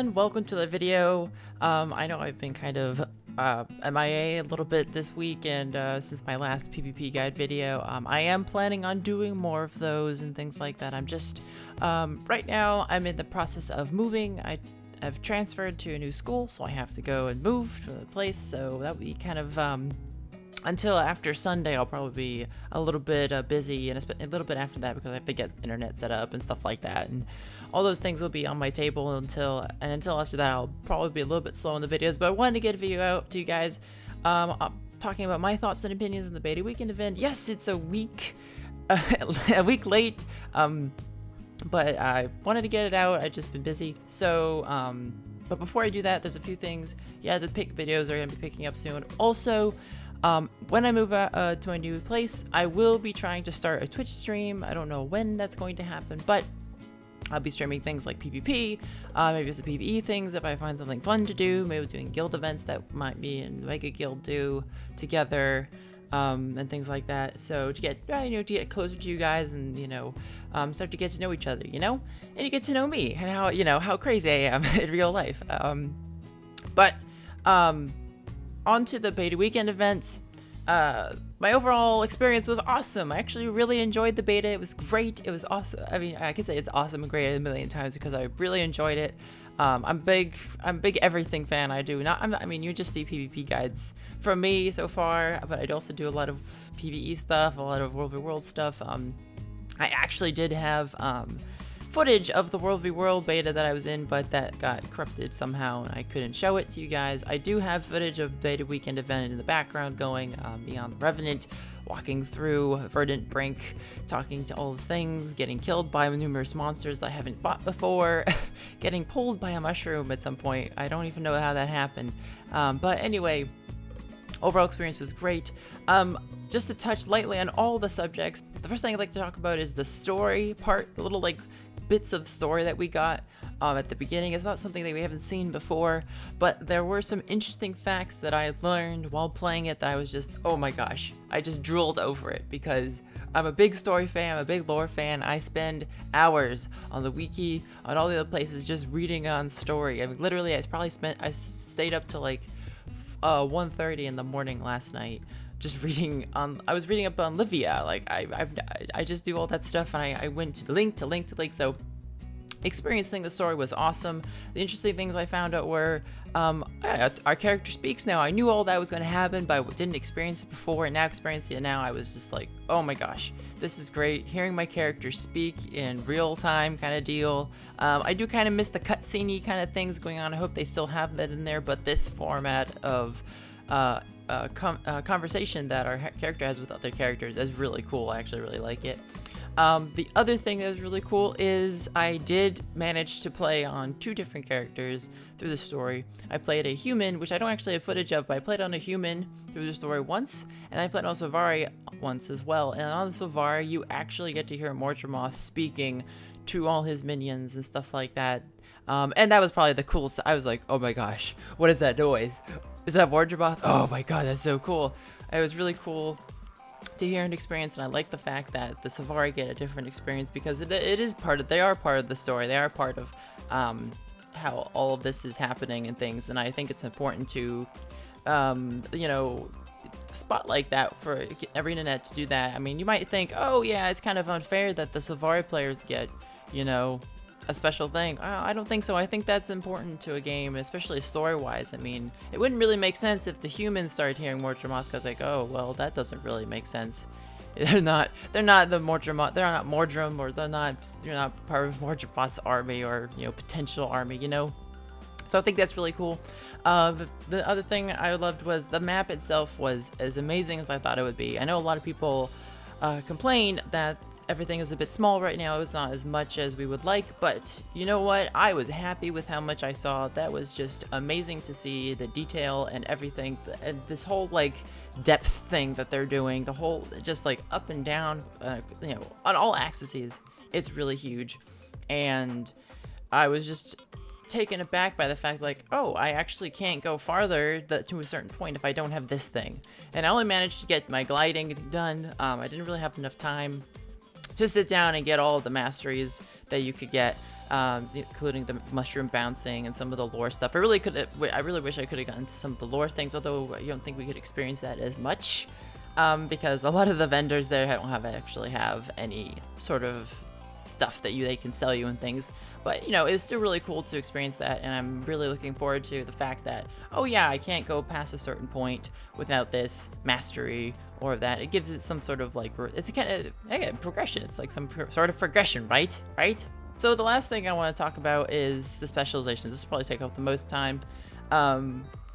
everyone, welcome to the video. I know I've been kind of MIA a little bit this week, and since my last PvP guide video, I am planning on doing more of those and things like that. I'm just, right now I'm in the process of moving. I've transferred to a new school, so I have to go and move to the place, so that would be kind of, until after Sunday, I'll probably be a little bit busy, and a little bit after that because I have to get internet set up and stuff like that, and all those things will be on my table until after that. I'll probably be a little bit slow in the videos, but I wanted to get a video out to you guys, talking about my thoughts and opinions on the beta weekend event. Yes, it's a week, a week late, but I wanted to get it out. I've just been busy, so but before I do that, there's a few things. Yeah, the pick videos are gonna be picking up soon. Also, when I move to a new place, I will be trying to start a Twitch stream. I don't know when that's going to happen, but I'll be streaming things like PvP, maybe some PvE things if I find something fun to do, maybe doing guild events that might be in Mega Guild do together, and things like that. So to get, to get closer to you guys and, start to get to know each other, and you get to know me and how, how crazy I am in real life. But on to the beta weekend events. My overall experience was awesome. I actually really enjoyed the beta. It was great. It was awesome. I mean, I could say it's awesome and great a million times because I really enjoyed it. I'm a big everything fan. I mean, you just see PvP guides from me so far, but I also do a lot of PvE stuff, a lot of World v World stuff. I actually did have footage of the World v World beta that I was in, but that got corrupted somehow and I couldn't show it to you guys. I do have footage of beta weekend event in the background going, Beyond the Revenant, walking through Verdant Brink, talking to all the things, getting killed by numerous monsters I haven't fought before, getting pulled by a mushroom at some point. I don't even know how that happened. But anyway, overall experience was great. Just to touch lightly on all the subjects, the first thing I'd like to talk about is the story part, the little bits of story that we got at the beginning. It's not something that we haven't seen before, but there were some interesting facts that I learned while playing it that I was just, oh my gosh, I just drooled over it because I'm a big story fan, I'm a big lore fan. I spend hours on the wiki, on all the other places, just reading on story. I mean, literally, I stayed up till 1:30 in the morning last night just reading on. I was reading up on Livia. I just do all that stuff, and I went to link. So experiencing the story was awesome. The interesting things I found out were our character speaks now. I knew all that was going to happen, but I didn't experience it before, and now experiencing it now, I was just like, oh my gosh, this is great. Hearing my character speak in real time kind of deal. I do kind of miss the cutscene-y kind of things going on. I hope they still have that in there, but this format of conversation that our character has with other characters is really cool. I actually really like it. The other thing that was really cool is I did manage to play on 2 different characters through the story. I played a human, which I don't actually have footage of, but I played on a human through the story once, and I played on Savari once as well. And on the Savari, you actually get to hear Mordramoth speaking to all his minions and stuff like that. And that was probably the coolest. I was like, oh my gosh, what is that noise? Is that Mordramoth? Oh my god, that's so cool. It was really cool to hear and experience, and I like the fact that the Savari get a different experience because they are part of the story. They are part of how all of this is happening and things, and I think it's important to spotlight that for ArenaNet to do that. I mean, you might think, oh yeah, it's kind of unfair that the Savari players get, a special thing. I don't think so. I think that's important to a game, especially story-wise. I mean, it wouldn't really make sense if the humans started hearing Mordramoth because oh, well, that doesn't really make sense. They're not the Mordramoth, they're not Mordrum, or they're not part of Mordramoth's army or, potential army, So I think that's really cool. The other thing I loved was the map itself was as amazing as I thought it would be. I know a lot of people complain that everything is a bit small right now. It's not as much as we would like, but you know what? I was happy with how much I saw. That was just amazing to see the detail and everything, and this whole depth thing that they're doing, the whole just up and down, on all axes. It's really huge, and I was just taken aback by the fact oh, I actually can't go farther to a certain point if I don't have this thing. And I only managed to get my gliding done. I didn't really have enough time to sit down and get all of the masteries that you could get. including the mushroom bouncing and some of the lore stuff. I really wish I could have gotten to some of the lore things, although I don't think we could experience that as much, because a lot of the vendors there don't actually have any sort of stuff that they can sell you and things. But you know, it was still really cool to experience that, and I'm really looking forward to the fact that, oh yeah, I can't go past a certain point without this mastery or that. It gives it some sort of like, it's a kind of, again, progression. It's like some sort of progression, right? So the last thing I want to talk about is the specializations. This will probably take up the most time.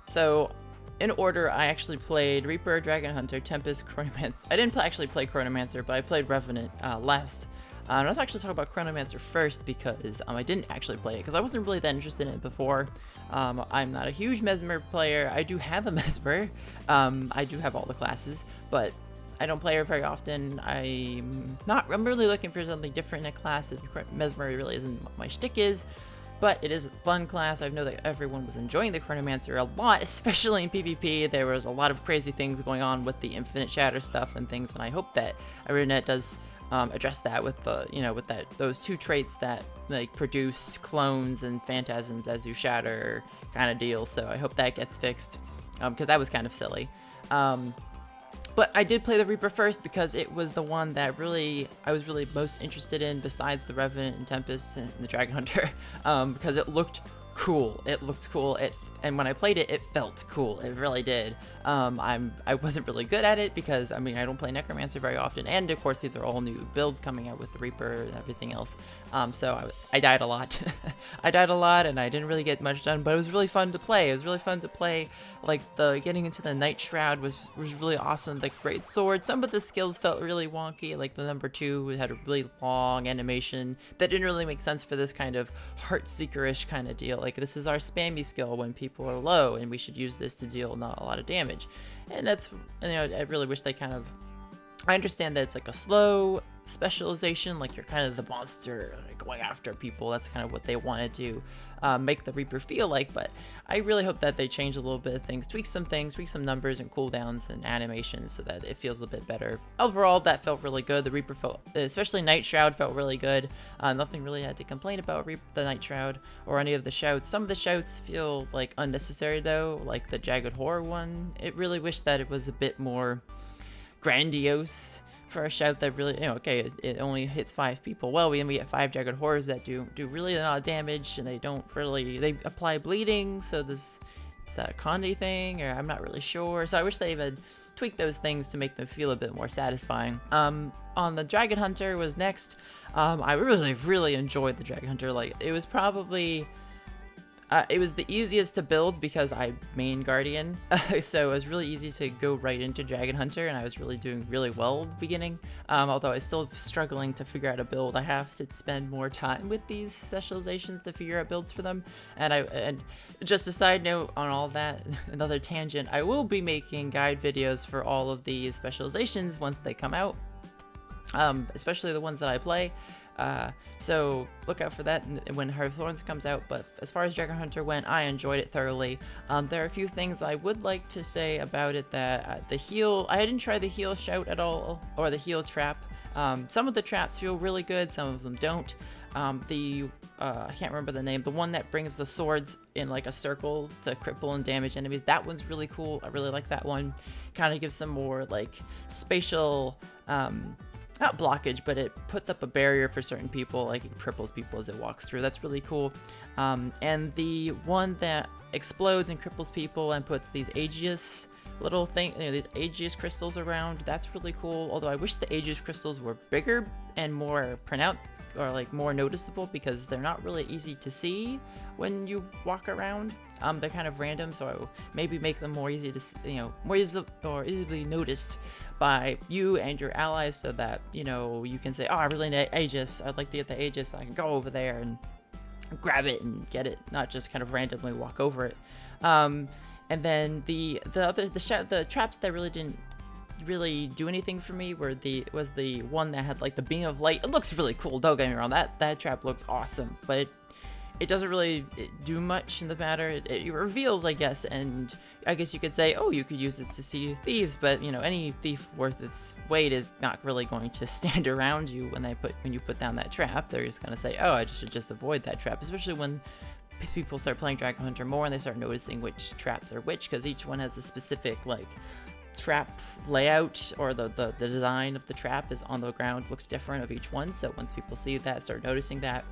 So in order, I actually played Reaper, Dragon Hunter, Tempest, Chronomancer. I didn't actually play Chronomancer, but I played Revenant last. Let's actually talk about Chronomancer first, because I didn't actually play it because I wasn't really that interested in it before. I'm not a huge Mesmer player. I do have a Mesmer. I do have all the classes, but I don't play her very often. I'm really looking for something different in a class. Mesmer really isn't what my shtick is, but it is a fun class. I know that everyone was enjoying the Chronomancer a lot, especially in PvP. There was a lot of crazy things going on with the Infinite Shatter stuff and things, and I hope that Arenanet does address that with those two traits that like produce clones and phantasms as you shatter kind of deal. So I hope that gets fixed, because that was kind of silly. But I did play the Reaper first because it was the one that I was really most interested in, besides the Revenant and Tempest and the Dragon Hunter, because it looked cool. And when I played it, it felt cool. It really did. I wasn't really good at it because, I don't play Necromancer very often, and of course these are all new builds coming out with the Reaper and everything else. So I died a lot. I died a lot, and I didn't really get much done, but it was really fun to play. It was really fun to play. Like, getting into the Night Shroud was really awesome. The great sword. Some of the skills felt really wonky. Like the number 2 had a really long animation that didn't really make sense for this kind of Heartseeker-ish kind of deal. Like, this is our spammy skill when people are low, and we should use this to deal not a lot of damage. And that's, I really wish they I understand that it's like a slow specialization, like you're kind of the monster going after people. That's kind of what they wanted to make the Reaper feel like, but I really hope that they change a little bit of things, tweak some numbers and cooldowns and animations so that it feels a bit better. Overall, that felt really good. The Reaper felt, especially Night Shroud, felt really good. Nothing really had to complain about the Night Shroud or any of the shouts. Some of the shouts feel like unnecessary though, like the Jagged Horror one. It really wish that it was a bit more grandiose for a shout that really, okay, it only hits 5 people. Well, we get 5 Jagged Horrors that do really a lot of damage, and they apply bleeding, so is that a Conde thing, or I'm not really sure. So I wish they would tweak those things to make them feel a bit more satisfying. On the Dragon Hunter was next. I really enjoyed the Dragon Hunter. Like, it was probably it was the easiest to build because I main Guardian, so it was really easy to go right into Dragon Hunter, and I was really doing really well at the beginning, although I was still struggling to figure out a build. I have to spend more time with these specializations to figure out builds for them, and just a side note on all that, another tangent, I will be making guide videos for all of these specializations once they come out, especially the ones that I play. So look out for that when Heart of Thorns comes out. But as far as Dragon Hunter went, I enjoyed it thoroughly. There are a few things I would like to say about it. That the heal, I didn't try the heal shout at all, or the heal trap. Some of the traps feel really good, some of them don't. I can't remember the name, the one that brings the swords in like a circle to cripple and damage enemies, that one's really cool. I really like that one. Kind of gives some more like spatial, not blockage, but it puts up a barrier for certain people, like it cripples people as it walks through. That's really cool. And the one that explodes and cripples people and puts these Aegis little these Aegis crystals around, that's really cool. Although I wish the Aegis crystals were bigger and more pronounced, or like more noticeable, because they're not really easy to see when you walk around. They're kind of random, so I will maybe make them more easy to, more easily noticed by you and your allies, so that, you can say, oh, I really need Aegis, I'd like to get the Aegis, so I can go over there and grab it and get it, not just kind of randomly walk over it. And then the traps that really didn't really do anything for me was the one that had like the beam of light. It looks really cool, don't get me wrong, that trap looks awesome, but it doesn't really do much in the matter. It reveals, I guess, and I guess you could say, oh, you could use it to see thieves, but you know, any thief worth its weight is not really going to stand around you when you put down that trap. They're just gonna say, oh, I should just avoid that trap, especially when people start playing Dragon Hunter more and they start noticing which traps are which, because each one has a specific like trap layout, or the design of the trap is on the ground looks different of each one. So once people see that, start noticing that,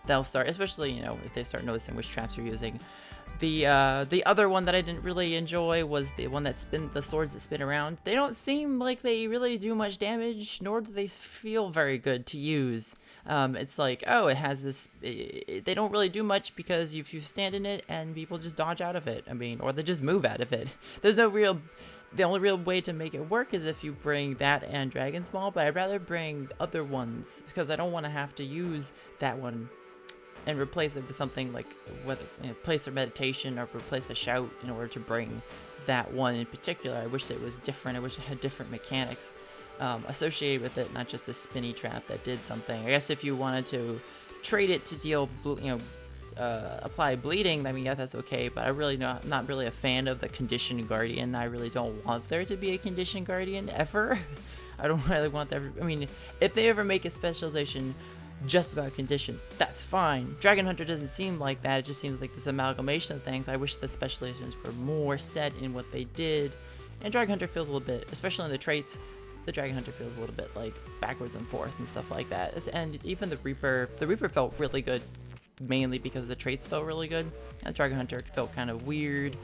they'll start, especially, you know, if they start noticing which traps you're using. The other one that I didn't really enjoy was the one that the swords that spin around. They don't seem like they really do much damage, nor do they feel very good to use. It's like, oh, it has this, they don't really do much because if you stand in it and people just dodge out of it, I mean, or they just move out of it. There's no real, the only real way to make it work is if you bring that and Dragon's Maul, but I'd rather bring other ones because I don't want to have to use that one and replace it with something like, whether, you know, place a meditation or replace a shout in order to bring that one in particular. I wish it was different. I wish it had different mechanics associated with it, not just a spinny trap that did something. I guess if you wanted to trade it to deal, you know, apply bleeding, I mean, yeah, that's okay, but I really not really a fan of the conditioned guardian. I really don't want there to be a conditioned guardian ever. I don't really want that. I mean, if they ever make a specialization just about conditions, that's fine. Dragon Hunter doesn't seem like that. It just seems like this amalgamation of things. I wish the specializations were more set in what they did. And Dragon Hunter feels a little bit, especially in the traits, the Dragon Hunter feels a little bit like backwards and forth and stuff like that. And even the Reaper felt really good, mainly because the traits felt really good. And Dragon Hunter felt kind of weird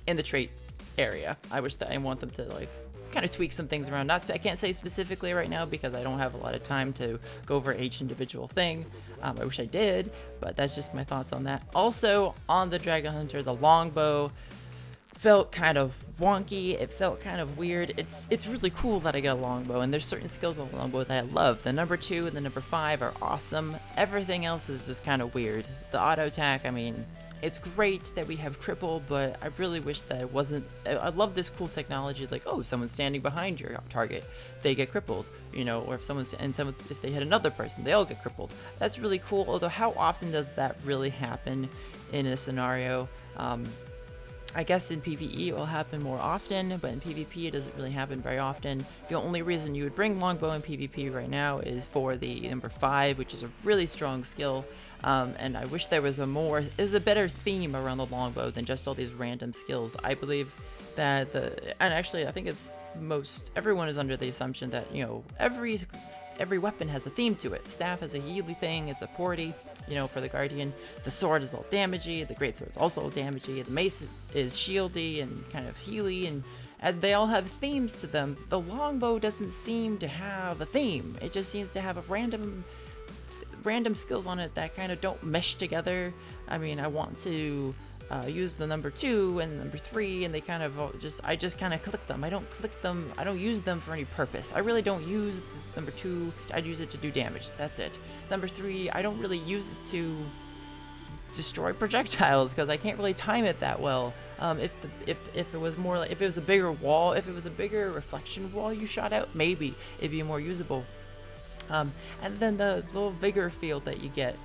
in the trait area. I wish that I want them to like kind of tweak some things around. I can't say specifically right now because I don't have a lot of time to go over each individual thing. I wish I did, but that's just my thoughts on that. Also, on the Dragon Hunter, the Longbow felt kind of wonky. It felt kind of weird. It's really cool that I get a Longbow, and there's certain skills on the Longbow that I love. The number 2 and the number 5 are awesome. Everything else is just kind of weird. The auto attack, I mean, it's great that we have cripple, but I really wish that it wasn't. I love this cool technology. It's like, oh, if someone's standing behind your target, they get crippled, you know, or if they hit another person, they all get crippled. That's really cool. Although, how often does that really happen in a scenario? I guess in PvE it will happen more often, but in PvP it doesn't really happen very often. The only reason you would bring Longbow in PvP right now is for the number 5, which is a really strong skill, and I wish there was there's a better theme around the Longbow than just all these random skills. I believe that and actually I think it's everyone is under the assumption that, you know, every weapon has a theme to it. Staff has a healy thing, it's a supporty, you know, for the Guardian. The sword is all damagey, the greatsword is also damagey, the mace is shieldy and kind of healy, and as they all have themes to them, the Longbow doesn't seem to have a theme. It just seems to have a random skills on it that kind of don't mesh together. I mean, I want to use the number 2 and number 3, and they kind of I just kind of click them. I don't click them. I don't use them for any purpose. I really don't use number 2. I'd use it to do damage. That's it. Number 3, I don't really use it to destroy projectiles because I can't really time it that well. If it was more like, if it was a bigger wall, if it was a bigger reflection wall you shot out, maybe it'd be more usable. And then the little vigor field that you get,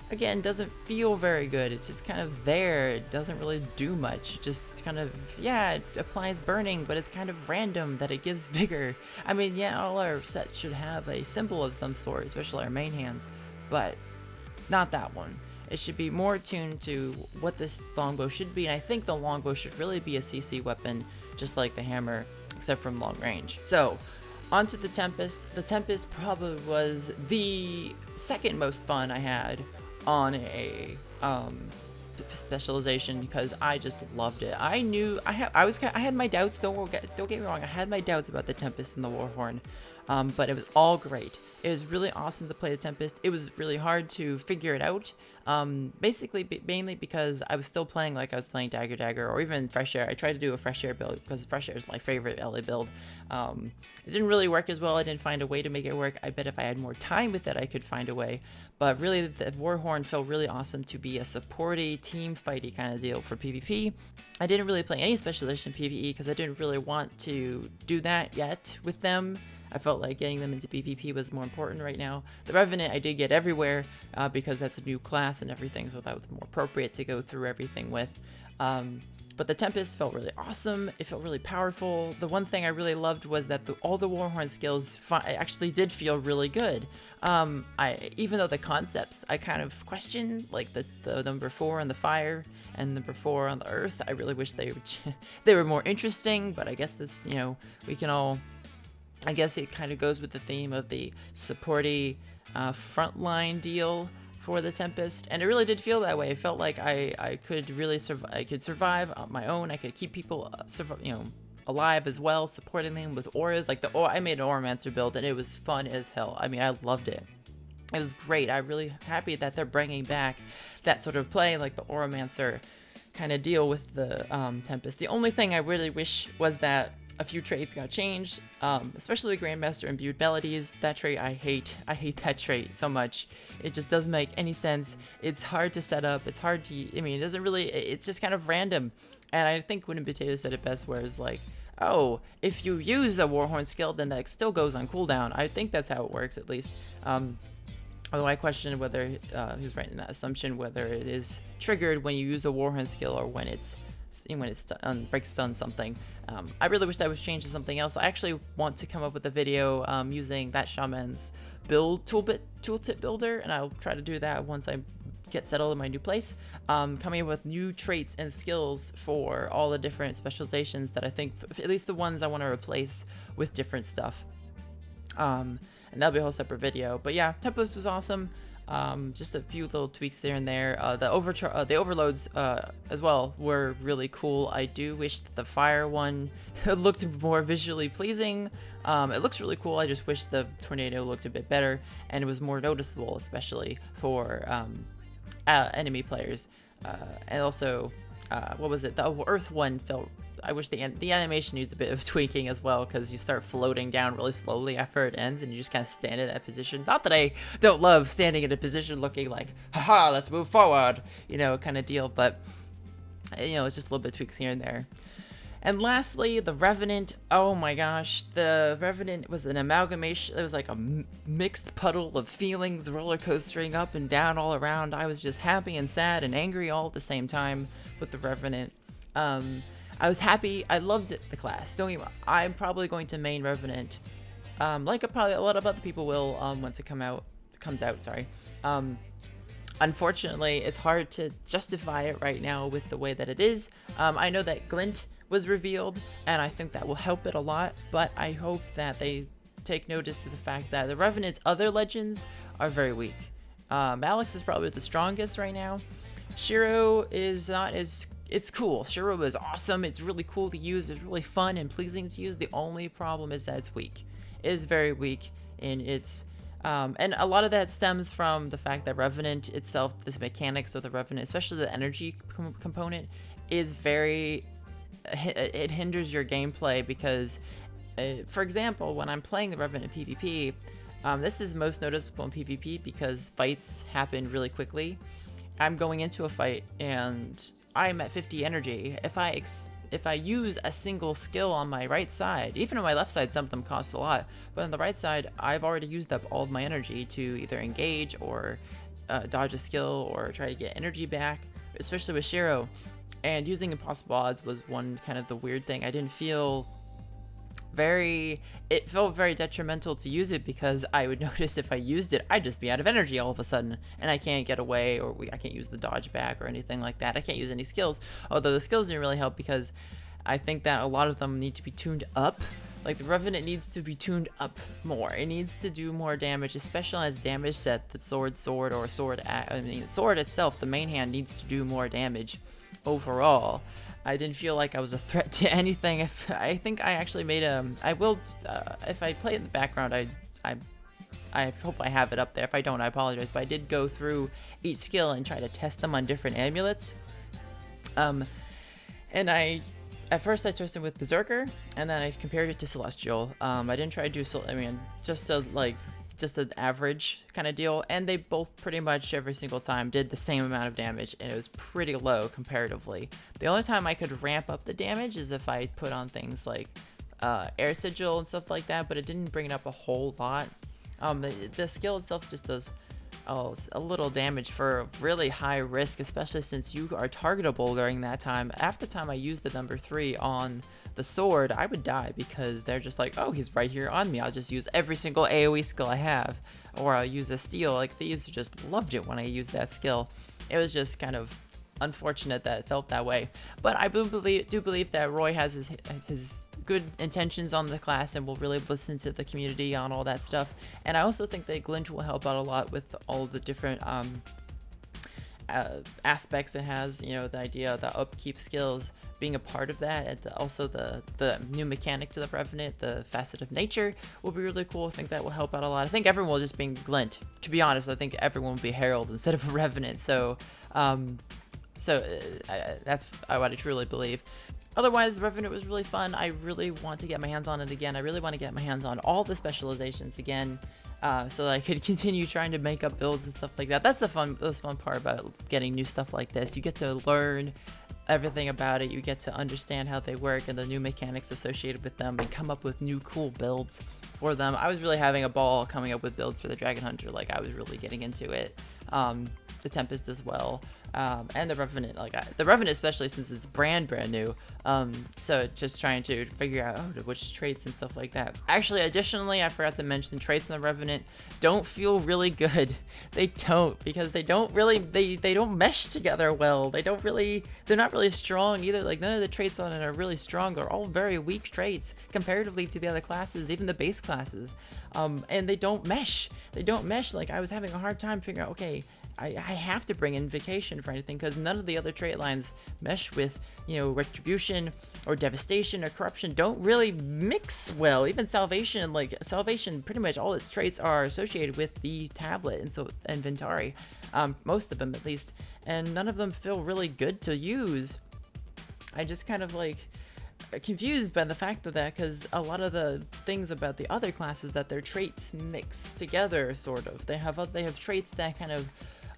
again, doesn't feel very good. It's just kind of there. It doesn't really do much. It just kind of, yeah, it applies burning, but it's kind of random that it gives vigor. I mean, yeah, all our sets should have a symbol of some sort, especially our main hands, but not that one. It should be more attuned to what this Longbow should be, and I think the Longbow should really be a CC weapon, just like the hammer, except from long range. So, onto the Tempest. The Tempest probably was the second most fun I had on a specialization because I just loved it. I had my doubts. Don't get me wrong. I had my doubts about the Tempest and the Warhorn, but it was all great. It was really awesome to play the Tempest. It was really hard to figure it out. Mainly because I was still playing like I was playing Dagger or even Fresh Air. I tried to do a Fresh Air build because Fresh Air is my favorite LA build. It didn't really work as well. I didn't find a way to make it work. I bet if I had more time with it, I could find a way. But really, the Warhorn felt really awesome to be a supporty, team fighty kind of deal for PvP. I didn't really play any specialization PvE because I didn't really want to do that yet with them. I felt like getting them into PvP was more important right now. The Revenant I did get everywhere because that's a new class and everything, so that was more appropriate to go through everything with. But the Tempest felt really awesome. It felt really powerful. The one thing I really loved was that all the Warhorn skills actually did feel really good. Even though the concepts I kind of questioned, like the number 4 on the fire and number 4 on the earth, I really wish they were more interesting. But I guess this, we can all. I guess it kind of goes with the theme of the supporty frontline deal for the Tempest, and it really did feel that way. It felt like I could really survive on my own. I could keep people alive as well, supporting them with auras. Like I made an Auramancer build and it was fun as hell. I mean, I loved it. It was great. I'm really happy that they're bringing back that sort of play, like the Auramancer kind of deal with the Tempest. The only thing I really wish was that a few traits got changed, especially the Grandmaster Imbued Melodies. That trait I hate. I hate that trait so much. It just doesn't make any sense. It's hard to set up. It's hard to, it doesn't really, it's just kind of random. And I think Wooden Potato said it best, where it's like, oh, if you use a Warhorn skill, then that still goes on cooldown. I think that's how it works, at least. Although I question whether he was right in that assumption, whether it is triggered when you use a Warhorn skill or when it breaks stun something. I really wish that was changed to something else. I actually want to come up with a video using that Shaman's tooltip builder, and I'll try to do that once I get settled in my new place. Coming up with new traits and skills for all the different specializations that I think, at least the ones I want to replace with different stuff. And that'll be a whole separate video. But yeah, Tempest was awesome. Just a few little tweaks there and there. The overloads as well were really cool. I do wish that the fire one looked more visually pleasing. It looks really cool. I just wish the tornado looked a bit better and it was more noticeable, especially for enemy players. And also, what was it? The earth one felt. I wish the animation needs a bit of tweaking as well, because you start floating down really slowly after it ends, and you just kind of stand in that position. Not that I don't love standing in a position looking like, haha, let's move forward, kind of deal, but, it's just a little bit of tweaks here and there. And lastly, the Revenant. Oh my gosh, the Revenant was an amalgamation. It was like a mixed puddle of feelings, roller coastering up and down all around. I was just happy and sad and angry all at the same time with the Revenant. I was happy. I loved the class. Don't get me wrong. I'm probably going to main Revenant, like probably a lot of other people will once it comes out. Sorry. Unfortunately, it's hard to justify it right now with the way that it is. I know that Glint was revealed, and I think that will help it a lot. But I hope that they take notice to the fact that the Revenant's other legends are very weak. Alex is probably the strongest right now. Shiro is not as. It's cool. Shiro is awesome. It's really cool to use. It's really fun and pleasing to use. The only problem is that it's weak. It is very weak, and it's and a lot of that stems from the fact that Revenant itself, the mechanics of the Revenant, especially the energy component, is very. It hinders your gameplay because, for example, when I'm playing the Revenant PvP, this is most noticeable in PvP because fights happen really quickly. I'm going into a fight and I'm at 50 energy. If I use a single skill on my right side, even on my left side, some of them cost a lot, but on the right side, I've already used up all of my energy to either engage or dodge a skill or try to get energy back, especially with Shiro. And using Impossible Odds was one kind of the weird thing. I didn't feel it felt very detrimental to use it because I would notice if I used it, I'd just be out of energy all of a sudden, and I can't get away, or I can't use the dodge back or anything like that. I can't use any skills, although the skills didn't really help because I think that a lot of them need to be tuned up. Like the Revenant needs to be tuned up more. It needs to do more damage, a specialized damage set. The sword itself, the main hand needs to do more damage overall. I didn't feel like I was a threat to anything. I think I actually made I will, if I play it in the background, I hope I have it up there. If I don't, I apologize. But I did go through each skill and try to test them on different amulets. And at first I tested with Berserker, and then I compared it to Celestial. I didn't try to do, just an average kind of deal, and they both pretty much every single time did the same amount of damage, and it was pretty low comparatively. The only time I could ramp up the damage is if I put on things like air sigil and stuff like that, but it didn't bring it up a whole lot. The skill itself just does a little damage for really high risk, especially since you are targetable during that time. After the time I used the number 3 on the sword, I would die because they're just like, oh, he's right here on me. I'll just use every single AoE skill I have, or I'll use a steal. Like, these just loved it when I used that skill. It was just kind of unfortunate that it felt that way, but I do believe that Roy has his good intentions on the class and will really listen to the community on all that stuff. And I also think that Glint will help out a lot with all the different aspects it has. You know, the idea of the upkeep skills being a part of that, and also the new mechanic to the Revenant, the facet of nature, will be really cool. I think that will help out a lot. I think everyone will just be Glint. To be honest, I think everyone will be Herald instead of a Revenant. So that's what I truly believe. Otherwise, the Revenant was really fun. I really want to get my hands on it again. I really want to get my hands on all the specializations again, so that I could continue trying to make up builds and stuff like that. That's the fun part about getting new stuff like this. You get to learn everything about it. You get to understand how they work and the new mechanics associated with them, and come up with new cool builds for them. I was really having a ball coming up with builds for the Dragon Hunter. Like, I was really getting into it. The Tempest as well, and the Revenant. The Revenant, especially since it's brand new. So just trying to figure out which traits and stuff like that. Actually, additionally, I forgot to mention traits in the Revenant don't feel really good. They don't, because they don't really they don't mesh together well. They're not really strong either. Like, none of the traits on it are really strong. They're all very weak traits comparatively to the other classes, even the base classes. And they don't mesh. Like, I was having a hard time figuring out, okay, I have to bring Invocation for anything, because none of the other trait lines mesh with, you know, Retribution or Devastation or Corruption. Don't really mix well. Even Salvation, pretty much all its traits are associated with the tablet, and so Inventari, most of them at least, and none of them feel really good to use. I just kind of confused by the fact of that, because a lot of the things about the other classes, that their traits mix together, sort of. They have traits that kind of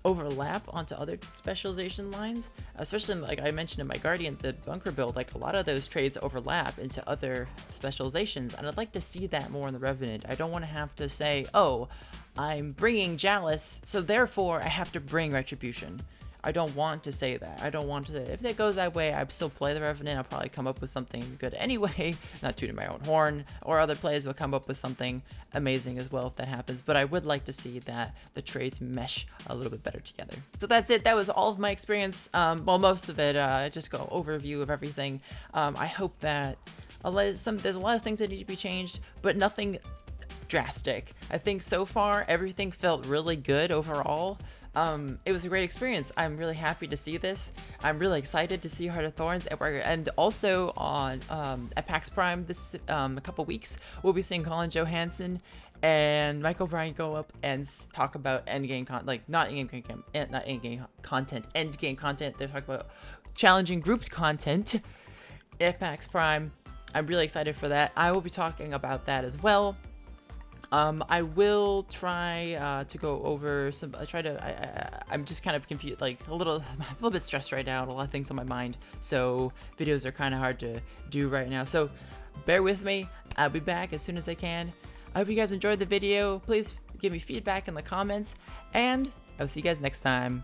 overlap onto other specialization lines, especially like I mentioned in my Guardian, the Bunker build. Like, a lot of those traits overlap into other specializations, and I'd like to see that more in the Revenant. I don't want to have to say, oh, I'm bringing Chalice, so therefore I have to bring Retribution. I don't want to say that. I don't want to say, if it goes that way, I'd still play the Revenant. I'll probably come up with something good anyway, not tooting my own horn, or other players will come up with something amazing as well if that happens. But I would like to see that the traits mesh a little bit better together. So that's it. That was all of my experience. Well, most of it. Just go overview of everything. I hope that there's a lot of things that need to be changed, but nothing drastic. I think so far everything felt really good overall. It was a great experience. I'm really happy to see this. I'm really excited to see Heart of Thorns, and also on at PAX Prime this a couple weeks, we'll be seeing Colin Johansson and Michael Bryan go up and talk about endgame not endgame content. They're talking about challenging grouped content at PAX Prime. I'm really excited for that. I will be talking about that as well. I will try to go over some. I'm just kind of confused, a little bit stressed right now. A lot of things on my mind, so videos are kind of hard to do right now. So bear with me. I'll be back as soon as I can. I hope you guys enjoyed the video. Please give me feedback in the comments, and I'll see you guys next time.